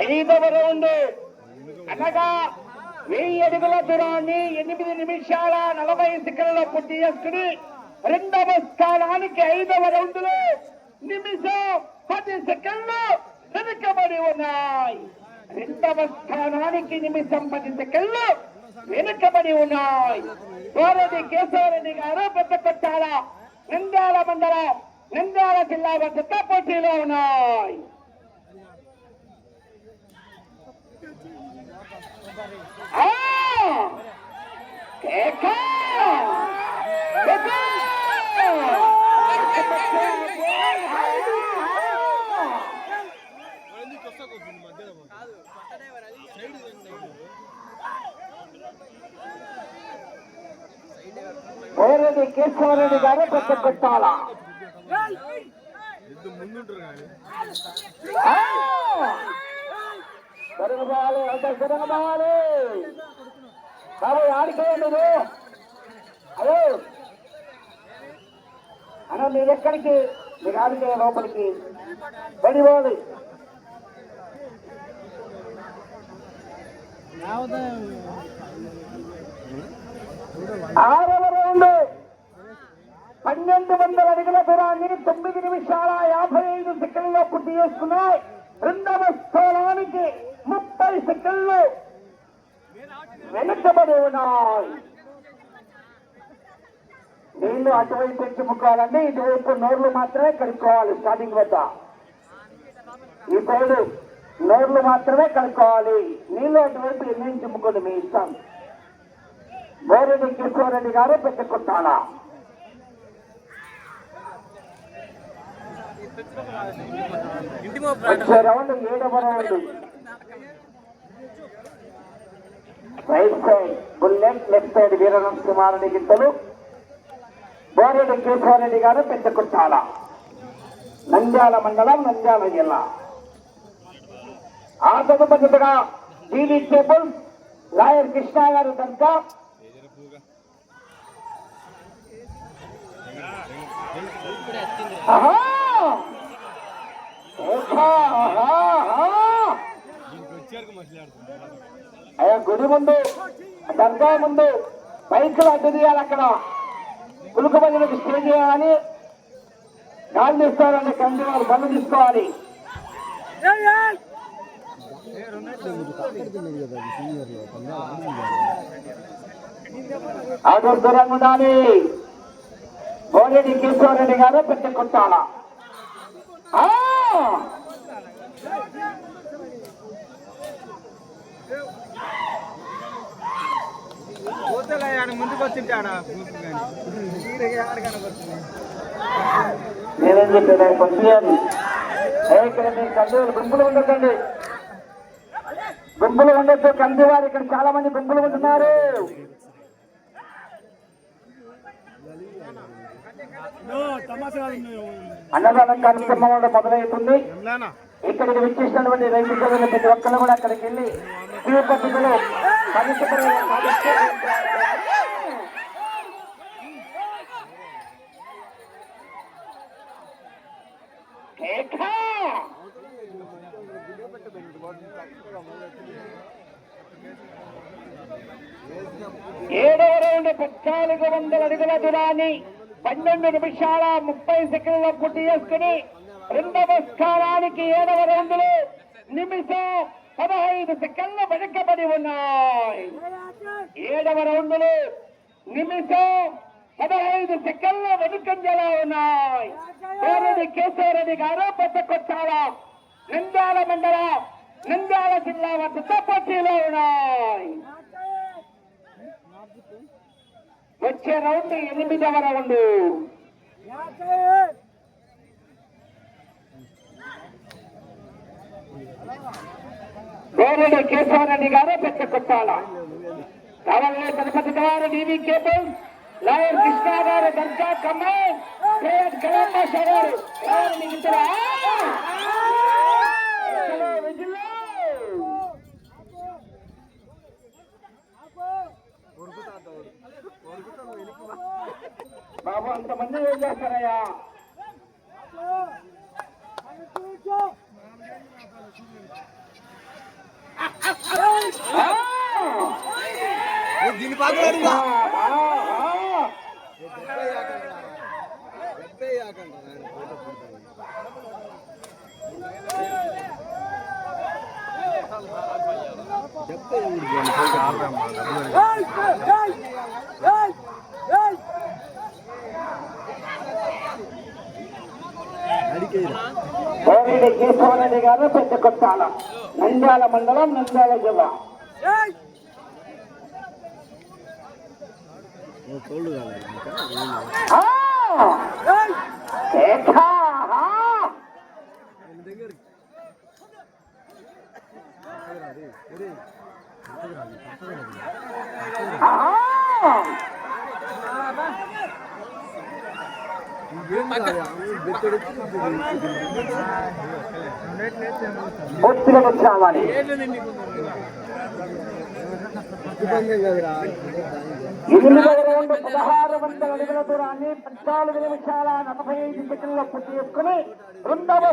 ఐదవ రౌండ్ అనగా 1000 అడుగుల దూరాన్ని 8 నిమిషాల 40 సెకండ్లలో పూర్తి చేసుకుని రెండవ స్థానానికి 5వ రౌండ్ లో నిమిషం 10 సెకండ్లు వెనుకబడి ఉన్నాయి. రెండవ స్థానానికి నిమిషం 10 సెకండ్లు వెనుకబడి ఉన్నాయి. కోరటి కేశవరెడ్డి గారు పెద్ద కొట్టాల నంద్యాల మండలం నంద్యాల జిల్లా వద్ద పోటీలో ఉన్నాయి. కోరటి కేశవరెడ్డి గారు పెద్ద కొట్టాల జరగబాలి అంటే జరగబాలి బాబు ఆడిపోయాడు మీరు. అదే అన్న మీరు ఎక్కడికి మీరు ఆడిపోయే లోపలికి పడిపోవాలి. 6వ రౌండ్ 1200 అడుగుల దూరాన్ని 9 నిమిషాల 55 సెకండ్లలో పూర్తి చేసుకున్నాయి. రెండవ స్థానానికి 30 సెకండ్లు వెనుకబడి ఉన్నాయి. నీళ్లు అటువైపు ఎంచుకోవాలండి, ఇటువైపు నోర్లు మాత్రమే కడుక్కోవాలి. స్టార్టింగ్ వద్ద ఈ సైడ్ నోర్లు మాత్రమే కడుక్కోవాలి. నీళ్లు అటువైపు ఎన్ని చుమ్ముకోండి మీ ఇష్టం. బోరెడ్డి కేశవరెడ్డి గారు పెద్ద కొట్టాల వచ్చే రౌండ్ 7వ round. Right side bullet, left side Veeranarasimha Reddy గింతలు. బోరెడ్డి కేశవరెడ్డి గారు పెద్ద కొట్టాల నంద్యాల మండలం నంద్యాల జిల్లా. ఆ తదుపరిగా GV cables lawyer Krishna garu దంతా అయ్యా గుడి ముందు దర్గా ముందు బైకులు అడ్డు తీయాలి. అక్కడ పులుక బదులకు స్టే చేయాలని గాలి తీసుకోవాలండి. కంటి వాళ్ళు బండ్లు తీసుకోవాలి. అటు దూరంగా ఉండాలి. బోరెడ్డి కేశవరెడ్డి గారు పెద్ద కొట్టాల ముందుకు వచ్చింటాడా నేనేం చెప్పేది పంపించాలి. ఇక్కడ మీరు కందులు గుంపులు ఉండకండి, గుంపులు ఉండొచ్చు. కందివారు ఇక్కడ చాలా మంది గుంపులు ఉంటున్నారు. అన్నదానం కార్యక్రమం మొదలవుతుంది. ఇక్కడికి విచ్చేసినటువంటి రైతు సోదరులు ప్రతి ఒక్కరు కూడా అక్కడికి వెళ్ళి క్యూ పద్ధతిలో ఏడవ రౌండ్ 1400 అడుగుల దూరాన్ని 12 నిమిషాల 30 సెకండ్లలో పూర్తి చేసుకుని రెండవ స్థానానికి 7వ రౌండ్ లో నిమిషం 15 సెకండ్లు వెనుకబడి ఉన్నాయి. 7వ రౌండ్ లో నిమిషం 15 సెకండ్లు వెనుకంజలో ఉన్నాయి. కోరటి కేశవరెడ్డి గారు పెద్ద కొట్టాల నంద్యాల మండలం నంద్యాల జిల్లా వద్ద పోటీలో ఉన్నాయి. వచ్చే రౌండ్ 8వ రౌండ్. కోరటి కేశవరెడ్డి గారు పెద్ద కొట్టాల కావాలనే తిరుపతి గారు డీవీ కేబుల్ లాయర్ కృష్ణ గారు దర్గా కమ్మం కళాభాష గారు బాబు అంతమంది ఏం చేస్తారయ్యా? దీని పాత్ర కోవిడి కేశవరెడ్డి గారు పెద్ద కొట్టాల, నంద్యాల మండలం, నంద్యాల జిల్లా. పూర్తిగా రావాలి. 1600 అడుగుల దూరాన్ని 14 నిమిషాల 45 సెకండ్ల పూర్తి చేసుకుని రెండవ